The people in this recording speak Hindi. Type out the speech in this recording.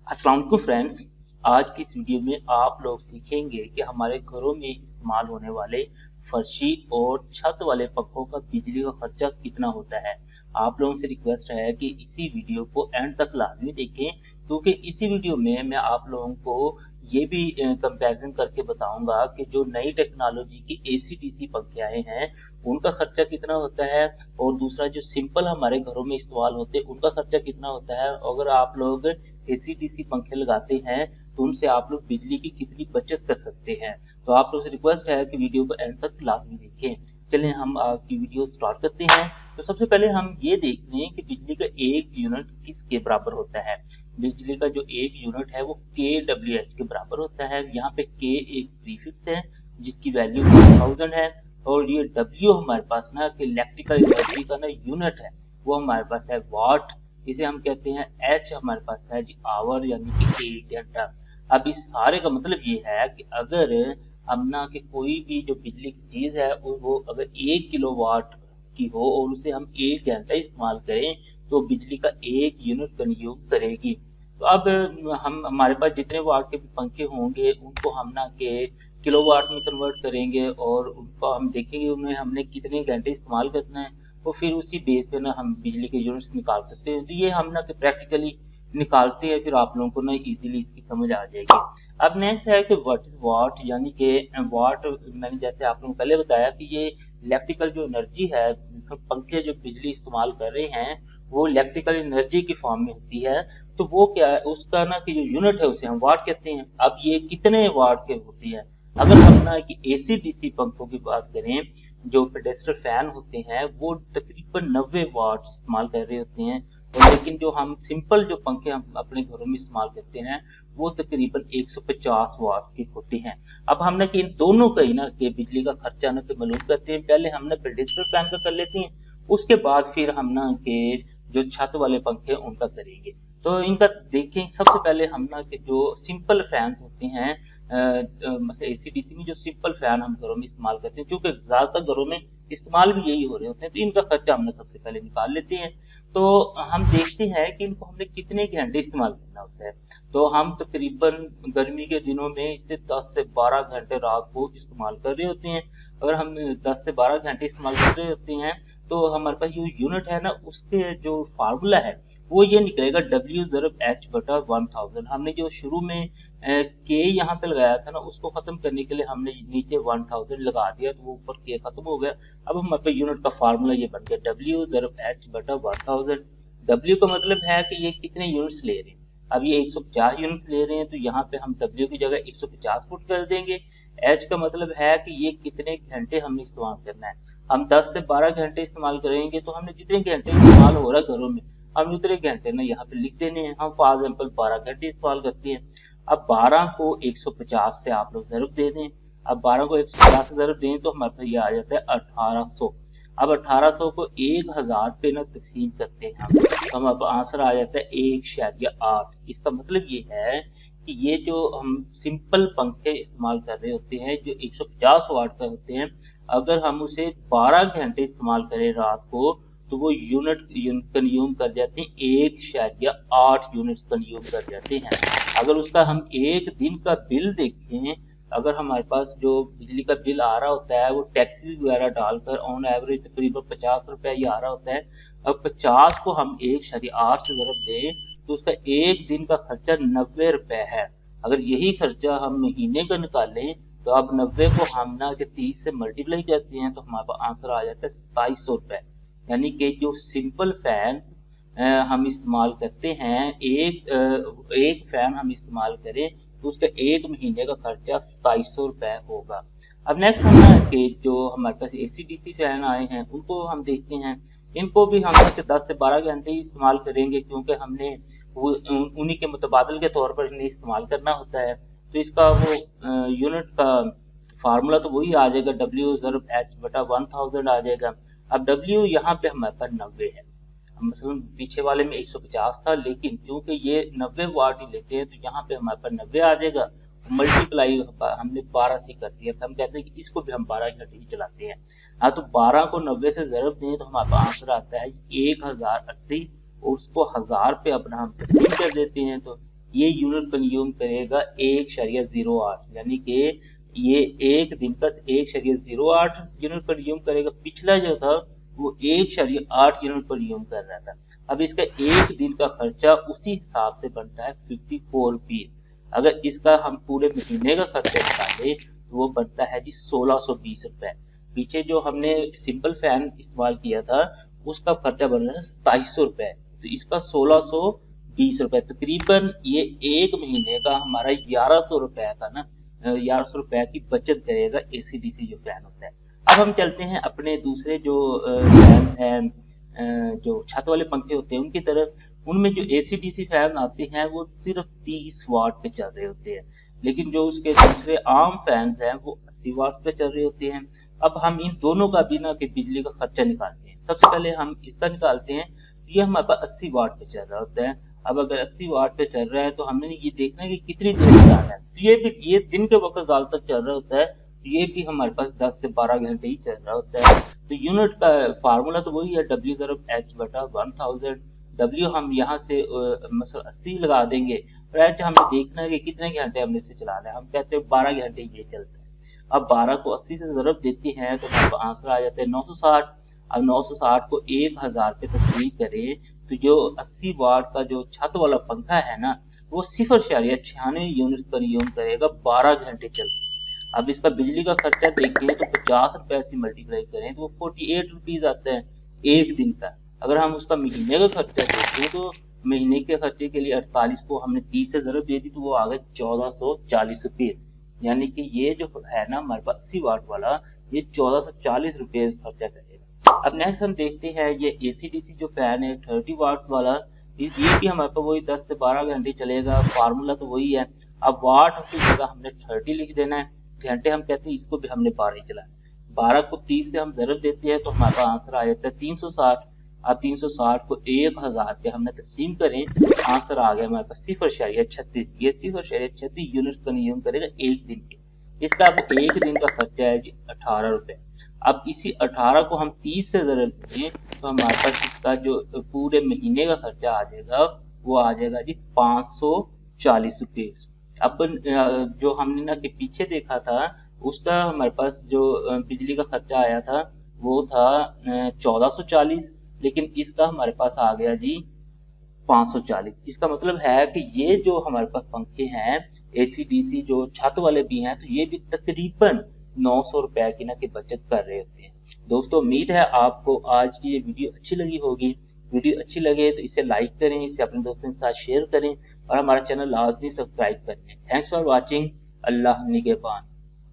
अस्सलाम वालेकुम फ्रेंड्स। आज की इस वीडियो में आप लोग सीखेंगे कि हमारे घरों में इस्तेमाल होने वाले फर्शी और छत वाले पंखों का बिजली का खर्चा कितना होता है। आप लोगों से रिक्वेस्ट है कि इसी वीडियो को एंड तक लाजमी देखें, क्योंकि इसी वीडियो में मैं आप लोगों को ये भी कंपैरिजन करके बताऊंगा कि जो नई टेक्नोलॉजी की एसी डीसी पंखे आए हैं उनका खर्चा कितना होता है, और दूसरा जो सिंपल हमारे घरों में इस्तेमाल होते हैं उनका खर्चा कितना होता है। अगर आप लोग एसी डीसी पंखे लगाते हैं तो उनसे आप लोग बिजली की कितनी बचत कर सकते हैं। तो आप लोग से रिक्वेस्ट है कि वीडियो को एंड तक लाजमी देखें। चलिए हम आपकी वीडियो स्टार्ट करते हैं। तो सबसे पहले हम ये देख लें कि बिजली का एक यूनिट किसके बराबर होता है। बिजली का जो एक यूनिट है वो kWh के बराबर होता है। यहाँ पे k एक प्रीफिक्स है जिसकी वैल्यू 1000 है, और ये W हमारे पास ना कि इलेक्ट्रिकल एनर्जी का ना यूनिट है वो हमारे पास है वाट। इसे हम कहते हैं H हमारे पास है जी आवर, यानी कि 1 घंटा। अब इस सारे का मतलब ये है कि अगर हम ना कि कोई भी जो बिजली की चीज है वो अगर 1 किलोवाट की हो और उसे हम 1 घंटा इस्तेमाल करें तो बिजली का 1 यूनिट कंज्यूम करेगी। तो अब हम हमारे पास जितने वाट के भी पंखे होंगे उनको हम ना के किलोवाट में कन्वर्ट करेंगे और उनको हम देखेंगे उन्हें हमने कितने घंटे इस्तेमाल करना है, तो फिर उसी बेस पे ना हम बिजली के यूनिट्स निकाल सकते हैं। तो ये हम ना प्रैक्टिकली निकालते हैं, फिर आप लोगों को ना इजीली इसकी समझ आ जाएगी। अब नेक्स्ट है कि व्हाट इज वाट, यानी कि वाट मैंने जैसे आप लोगों को पहले बताया कि ये इलेक्ट्रिकल जो एनर्जी है, सब पंखे जो बिजली इस्तेमाल कर रहे हैं वो इलेक्ट्रिकल एनर्जी की फॉर्म में होती है। तो वो क्या है, उसका ना कि जो यूनिट है उसे हम वाट कहते हैं। अब ये कितने वाट के होती है, अगर हम ना कि एसी डीसी पंखों की बात करें, जो पेडेस्टर फैन होते हैं वो तकरीबन 90 वाट इस्तेमाल कर रहे होते हैं, और लेकिन जो हम सिंपल जो पंखे हम अपने घरों में इस्तेमाल करते हैं वो तकरीबन 150 वाट के होते हैं। अब हमने कि इन दोनों का ही ना कि बिजली का खर्चा ना कि मालूम करते हैं। पहले हमने पेडेस्टर फैन का कर लेते हैं, उसके बाद फिर हम ना कि जो छत वाले पंखे उनका करेंगे। तो इनका देखें, सबसे पहले हम ना कि जो सिंपल फैन होते हैं, मतलब एसी डीसी में जो सिंपल फैन हम घरों में इस्तेमाल करते हैं, क्योंकि ज्यादातर घरों में इस्तेमाल भी यही हो रहे होते हैं, तो इनका खर्चा हमने सबसे पहले निकाल लेते हैं। तो हम देखते हैं कि इनको हमने कितने घंटे इस्तेमाल करना होता है। तो हम तकरीबन गर्मी के दिनों में इसे 10 से 12 घंटे रात को इस्तेमाल कर रहे होते हैं। अगर हम 10 से 12 घंटे इस्तेमाल कर रहे होते हैं तो हमारे पास जो यूनिट है ना उसके जो फार्मूला है वो ये निकलेगा W ज़रब H बटा 1000। हमने जो शुरू में के यहाँ पे लगाया था ना उसको खत्म करने के लिए हमने नीचे 1000 लगा दिया, तो वो ऊपर के खत्म हो गया। अब हमारे पे यूनिट का फार्मूला ये बन गया W ज़रब H बटा 1000। W का मतलब है कि ये कितने यूनिट्स ले रहे हैं। अब ये 150 यूनिट ले रहे हैं तो यहाँ पे हम W की जगह 150 पुट कर देंगे। H का मतलब है कि ये कितने घंटे हमने इस्तेमाल करना है। हम 10 से 12 घंटे इस्तेमाल करेंगे तो हमने जितने घंटे इस्तेमाल हो रहा है घरों में हम उतने घंटे ना यहाँ पे लिख देने हैं। हम फॉर एग्जाम्पल 12 घंटे इस्तेमाल करते हैं। अब 12 को 150 से आप लोग ज़रूर दे दें। अब 12 को 150 से ज़रूर दें तो हमारे पास ये आ जाता है 1800। अब 1800 को 1000 पे ना तकसीम करते हैं हम, तो हम अब आंसर आ जाता है 1.8। इसका मतलब ये है कि ये जो हम सिंपल पंखे इस्तेमाल कर रहे होते हैं जो 150 वाट का होते हैं, अगर हम उसे 12 घंटे इस्तेमाल करें रात को तो वो यूनिट कंज्यूम कर जाते हैं 1.8 यूनिट कंज्यूम कर जाते हैं। अगर उसका हम एक दिन का बिल देखें, अगर हमारे पास जो बिजली का बिल आ रहा होता है वो टैक्सी वगैरह डालकर ऑन एवरेज तकरीबन 50 रुपया ही आ रहा होता है। अब 50 को हम 1.8 से ज़रब दें तो उसका एक दिन का खर्चा 90 रुपए है। अगर यही खर्चा हम महीने का निकालें तो अब 90 को हम ना कि 30 से मल्टीप्लाई करते हैं तो हमारे पास आंसर आ जाता है 2700 रुपए। यानी कि जो सिंपल फैन हम इस्तेमाल करते हैं, एक फैन हम इस्तेमाल करें तो उसका एक महीने का खर्चा 2700 रुपए होगा। अब नेक्स्ट हम ना कि जो हमारे पास एसी डीसी फैन आए हैं उनको हम देखते हैं। इनको भी हम 10 से 12 घंटे ही इस्तेमाल करेंगे, क्योंकि हमने वो उन्हीं के मुतबादल के तौर पर इन्हें इस्तेमाल करना होता है। तो इसका वो यूनिट का फार्मूला तो वही आ जाएगा, W ज़रब H बटा 1000 आ जाएगा। अब W यहाँ पे हमारे पास 90 है। मसलन पीछे वाले में 150 था, लेकिन क्योंकि ये 90 वाट ही लेते हैं तो यहाँ पे हमारे पास 90 आ जाएगा। मल्टीप्लाई हमने 12 से कर दिया, हम कहते हैं कि इसको भी हम 12 घंटे ही चलाते हैं। हाँ, तो 12 को 90 से ज़रब दें तो हमारे पास आंसर आता है 1080, और उसको 1000 पे अपना हम तकसीम कर देते हैं तो ये यूनिट कंज्यूम करेगा 1.08, यानी कि ये एक दिन का 1.08 यूनिट कंज्यूम करेगा। पिछला जो था वो 1.8 यूनिट कंज्यूम कर रहा था। अब इसका एक दिन का खर्चा उसी हिसाब से बनता है 54 रुपीज। अगर इसका हम पूरे महीने का खर्चा निकालें तो वो बनता है जी 1620 रुपए। पीछे जो हमने सिंपल फैन इस्तेमाल किया था उसका खर्चा बन रहा है 2700 रुपए, तो इसका 1620 रुपए, तकरीबन ये एक महीने का हमारा 1100 रुपए का ना 1100 रुपए की बचत करेगा एसी-डीसी जो फैन होता है। अब हम चलते हैं अपने दूसरे जो फैन हैं, जो छत वाले पंखे होते हैं उनकी तरफ। उनमें जो एसी-डीसी फैन आते हैं वो सिर्फ 30 वाट पे चल रहे होते हैं, लेकिन जो उसके दूसरे आम फैंस हैं वो 80 वाट पे चल रहे होते हैं। अब हम इन दोनों का भी ना कि बिजली का खर्चा निकालते हैं। सबसे पहले हम इसका निकालते हैं, तो ये हमारे पास 80 वाट पे चल रहा होता है। अब अगर 80 वाट पे चल रहा है तो हमने ये देखना है कि कितनी देर चल रहा है। तो ये दिन के वक्त ज्यादातर चल रहा होता है, तो ये भी हमारे पास 10 से 12 घंटे ही चल रहा होता है। तो यूनिट का फार्मूला तो वही है W/H/1000। W हम यहाँ से मतलब 80 लगा देंगे और H हमें देखना है कि कितने घंटे हमने इसे चलाना है। हम कहते हैं 12 घंटे ये चलता है। अब 12 को 80 से ज़रब देते हैं तो हमारे पास आंसर आ जाता है 960। अब 960 को 1000 पे तकसीम करें तो जो 80 वाट का जो छत वाला पंखा है ना वो 0.96 यूनिट कंज्यूम करेगा 12 घंटे चलते। अब इसका बिजली का खर्चा देखें तो 50 रुपए से मल्टीप्लाई करें तो वो 48 रुपीज आता है एक दिन का। अगर हम उसका महीने का खर्चा देखें तो महीने के खर्चे के लिए 48 को हमने 30 से ज़रब दे दी तो वो आ गए 1440 रुपये। यानी कि ये जो है ना हमारे पास 80 वाट वाला ये 1440 रुपये खर्चा करेगा। अब नेक्स्ट हम देखते हैं ये एसी-डीसी जो फैन है 30 वाट वाला, ये भी हमारे पास वही 10 से 12 घंटे चलेगा। फार्मूला तो वही है। अब वाट की जगह हमने 30 लिख देना है, घंटे हम कहते हैं इसको भी हमने 12 ही चलाना है। 12 को 30 से हम ज़रब देते हैं तो हमारा आंसर आ जाता है 360। अब 360 को 1000 पे हमने तकसीम करें, आंसर आ गया हमारे पास 0.36। ये 0.36 यूनिट कंज्यूम करेगा एक दिन के। इसका अब एक दिन का खर्चा है जी 18 रुपए। अब इसी 18 को हम 30 से ज़रब दें तो हमारे पास इसका जो पूरे महीने का खर्चा आ जाएगा वो आ जाएगा जी 540 रुपये। अब जो हमने ना कि पीछे देखा था उसका हमारे पास जो बिजली का खर्चा आया था वो था 1440, लेकिन इसका हमारे पास आ गया जी 540। इसका मतलब है कि ये जो हमारे पास पंखे हैं एसी-डीसी जो छत वाले भी हैं तो ये भी तकरीबन 900 रुपए की ना की बचत कर रहे होते हैं। दोस्तों उम्मीद है आपको आज की ये वीडियो अच्छी लगी होगी। वीडियो अच्छी लगे तो इसे लाइक करें, इसे अपने दोस्तों के साथ शेयर करें और हमारा चैनल लाजमी सब्सक्राइब करें। Thanks for watching. अल्लाह निगहबान।